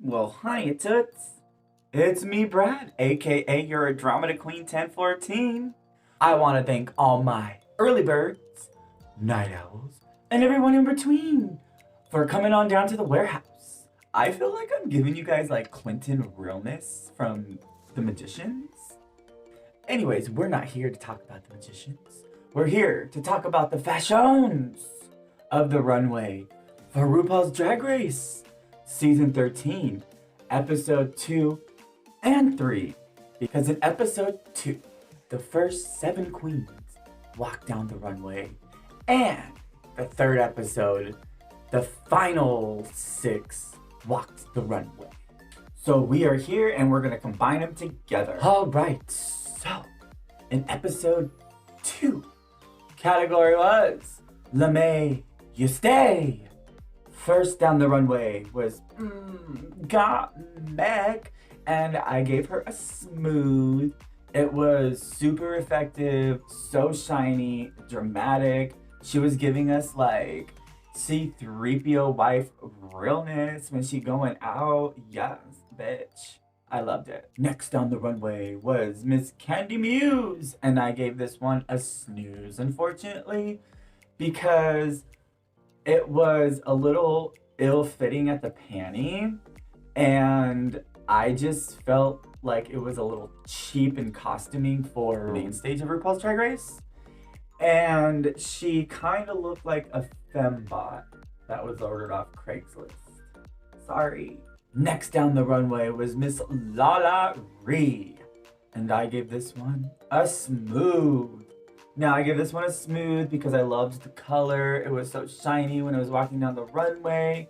Well, hi, Toots. It's me, Brad, aka your Andromeda Queen 1014. I want to thank all my early birds, night owls, and everyone in between for coming on down to the warehouse. I feel like I'm giving you guys like Clinton realness from The Magicians. Anyways, we're not here to talk about the magicians. We're here to talk about the fashions of the runway for RuPaul's Drag Race Season 13, Episode 2 and 3. Because in Episode 2, the first 7 queens walked down the runway. And the third episode, the final 6 walked the runway. So we are here and we're going to combine them together. Alright, so in Episode 2, category was Lamé, you stay. First down the runway was got Meg, and I gave her a smooth. It was super effective, so shiny, dramatic. She was giving us like C-3PO wife realness when she going out. Yes, bitch. I loved it. Next on the runway was Miss Candy Muse, and I gave this one a snooze, unfortunately, because it was a little ill-fitting at the panty, and I just felt like it was a little cheap in costuming for main stage of RuPaul's Drag Race. And she kind of looked like a fembot that was ordered off Craigslist. Sorry. Next down the runway was Miss Lala Ree, and I gave this one a smooth. Now, I give this one a smooth because I loved the color. It was so shiny when I was walking down the runway.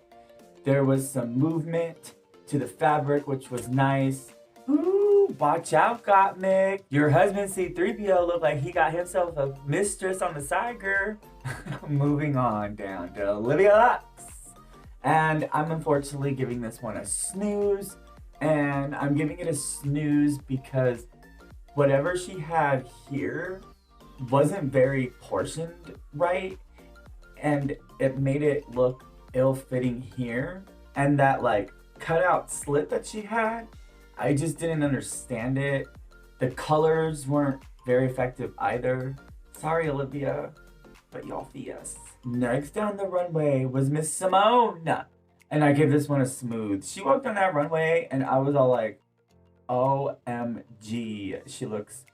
There was some movement to the fabric, which was nice. Ooh, watch out, Gottmik. Your husband C-3PO looked like he got himself a mistress on the side, girl. Moving on down to Olivia Locks. And I'm unfortunately giving this one a snooze. And I'm giving it a snooze because whatever she had here wasn't very portioned right, and it made it look ill-fitting here. And that like cutout slit that she had, I just didn't understand it. The colors weren't very effective either. Sorry, Olivia, but y'all fierce. Next down the runway was Miss Simone, and I gave this one a smooth. She walked on that runway and I was all like, OMG, she looks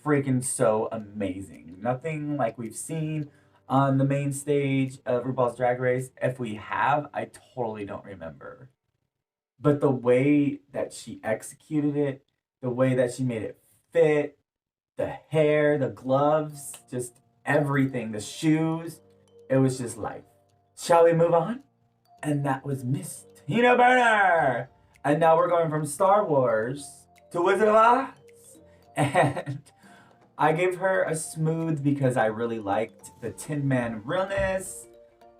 freaking so amazing. Nothing like we've seen on the main stage of RuPaul's Drag Race. If we have, I totally don't remember. But the way that she executed it, the way that she made it fit, the hair, the gloves, just everything, the shoes, it was just life. Shall we move on? And that was Miss Tina Burner. And now we're going from Star Wars to Wizard of Oz. And I gave her a smooth because I really liked the Tin Man realness.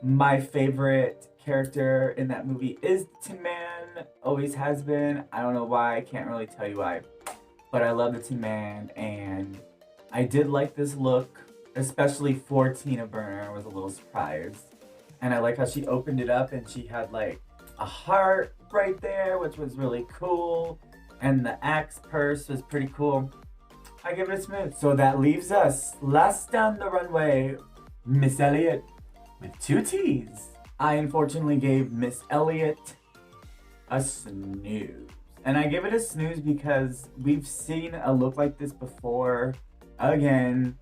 My favorite character in that movie is the Tin Man, always has been. I don't know why, I can't really tell you why, but I love the Tin Man, and I did like this look, especially for Tina Burner. I was a little surprised. And I like how she opened it up and she had like a heart right there, which was really cool. And the axe purse was pretty cool. I give it a smooth. So that leaves us last down the runway, Miss Elliott with 2 T's. I unfortunately gave Miss Elliott a snooze. And I give it a snooze because we've seen a look like this before, again.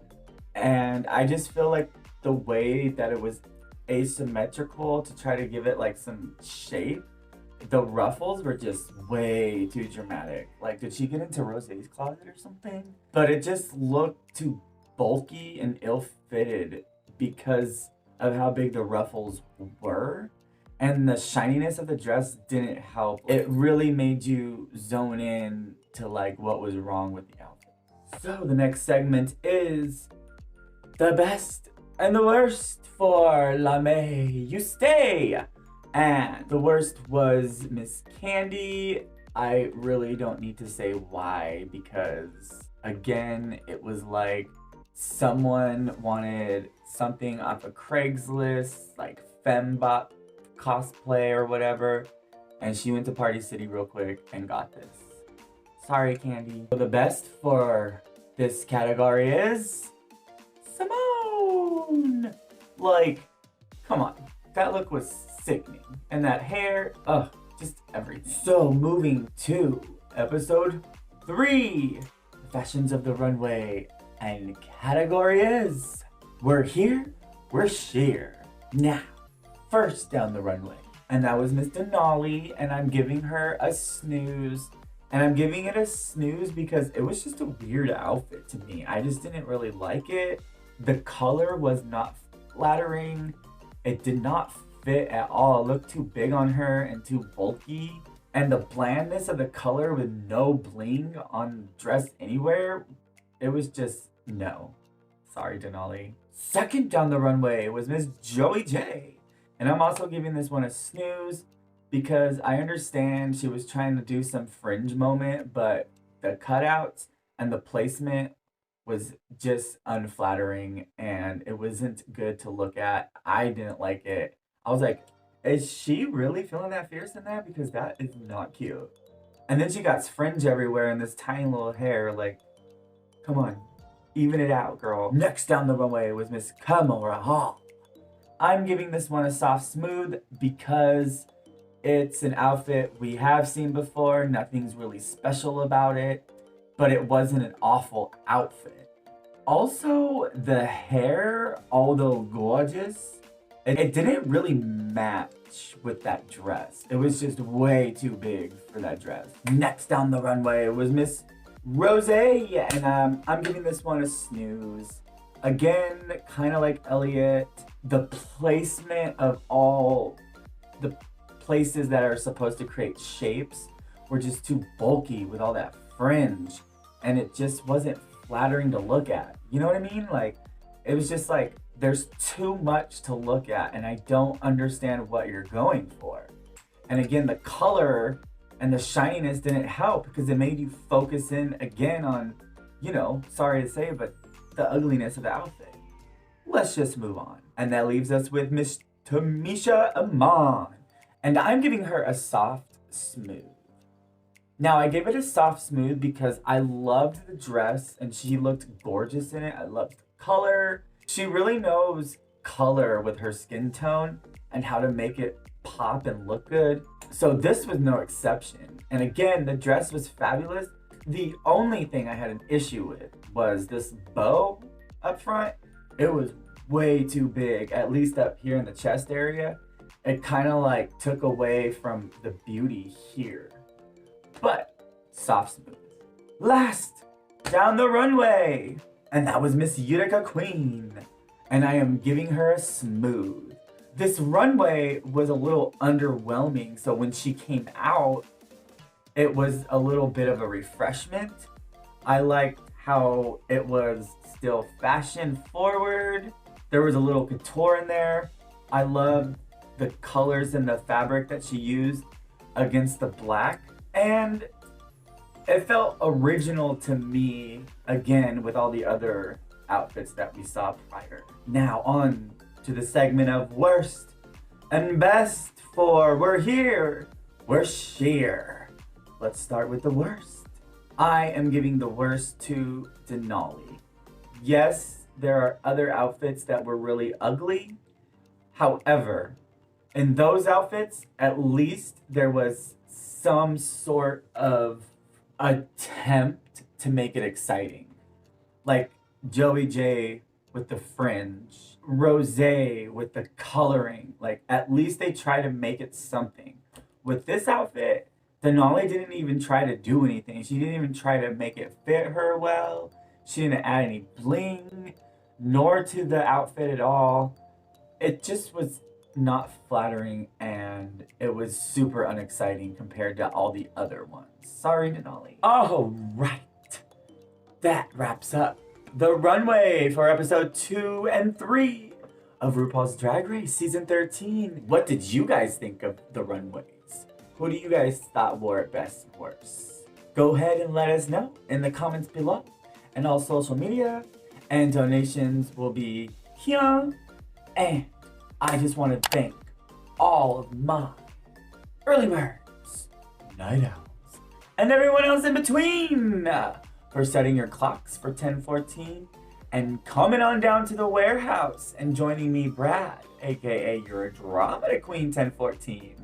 And I just feel like the way that it was asymmetrical to try to give it like some shape, the ruffles were just way too dramatic. Like, did she get into Rosé's closet or something? But it just looked too bulky and ill-fitted because of how big the ruffles were. And the shininess of the dress didn't help. It really made you zone in to like what was wrong with the outfit. So the next segment is the best and the worst for Lamé, you stay. And the worst was Miss Candy. I really don't need to say why, because again, it was like someone wanted something off of Craigslist, like fembot cosplay or whatever, and she went to Party City real quick and got this. Sorry, Candy. So the best for this category is Simone. Like, come on. That look was sickening. And that hair, ugh, just everything. So moving to episode 3, Fashions of the Runway. And category is, we're here, we're sheer. Now, first down the runway. And that was Miss Denali, and I'm giving her a snooze. And I'm giving it a snooze because it was just a weird outfit to me. I just didn't really like it. The color was not flattering. It did not fit at all. It looked too big on her and too bulky. And the blandness of the color with no bling on dress anywhere, it was just no. Sorry, Denali. Second down the runway was Miss Joey J. And I'm also giving this one a snooze because I understand she was trying to do some fringe moment, but the cutouts and the placement was just unflattering and it wasn't good to look at. I didn't like it. I was like, is she really feeling that fierce in that? Because that is not cute. And then she got fringe everywhere and this tiny little hair. Like, come on, even it out, girl. Next down the runway was Miss Kamora Hall. I'm giving this one a soft smooth because it's an outfit we have seen before. Nothing's really special about it, but it wasn't an awful outfit. Also, the hair, although gorgeous, it didn't really match with that dress. It was just way too big for that dress. Next down the runway was Miss Rose, and I'm giving this one a snooze. Again, kind of like Elliot, the placement of all the places that are supposed to create shapes were just too bulky with all that fringe, and it just wasn't flattering to look at. You know what I mean? Like, it was just like, there's too much to look at, and I don't understand what you're going for. And again, the color and the shininess didn't help because it made you focus in again on, you know, sorry to say it, but the ugliness of the outfit. Let's just move on. And that leaves us with Miss Tamisha Iman. And I'm giving her a soft smooth. Now, I gave it a soft smooth because I loved the dress and she looked gorgeous in it. I loved the color. She really knows color with her skin tone and how to make it pop and look good. So this was no exception. And again, the dress was fabulous. The only thing I had an issue with was this bow up front. It was way too big, at least up here in the chest area. It kind of like took away from the beauty here. But soft smooth. Last, down the runway. And that was Miss Utica Queen. And I am giving her a smooth. This runway was a little underwhelming, so when she came out, it was a little bit of a refreshment. I liked how it was still fashion forward. There was a little couture in there. I loved the colors and the fabric that she used against the black. And it felt original to me, again, with all the other outfits that we saw prior. Now on to the segment of worst and best for We're Here, We're Sheer. Let's start with the worst. I am giving the worst to Denali. Yes, there are other outfits that were really ugly. However, in those outfits, at least there was some sort of attempt to make it exciting. Like Joey J with the fringe, Rose with the coloring. Like, at least they try to make it something. With this outfit, Denali didn't even try to do anything. She didn't even try to make it fit her well. She didn't add any bling, nor to the outfit at all. It just was not flattering, and it was super unexciting compared to all the other ones. Sorry, Denali. All right. That wraps up the runway for episode 2 and 3 of RuPaul's Drag Race season 13. What did you guys think of the runways? Who do you guys thought wore it best and worst? Go ahead and let us know in the comments below and all social media, and donations will be here. And I just want to thank all of my early birds night owls, and everyone else in between, for setting your clocks for 10:14 and coming on down to the warehouse and joining me, Brad, aka your drama queen 1014.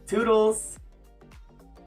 Toodles!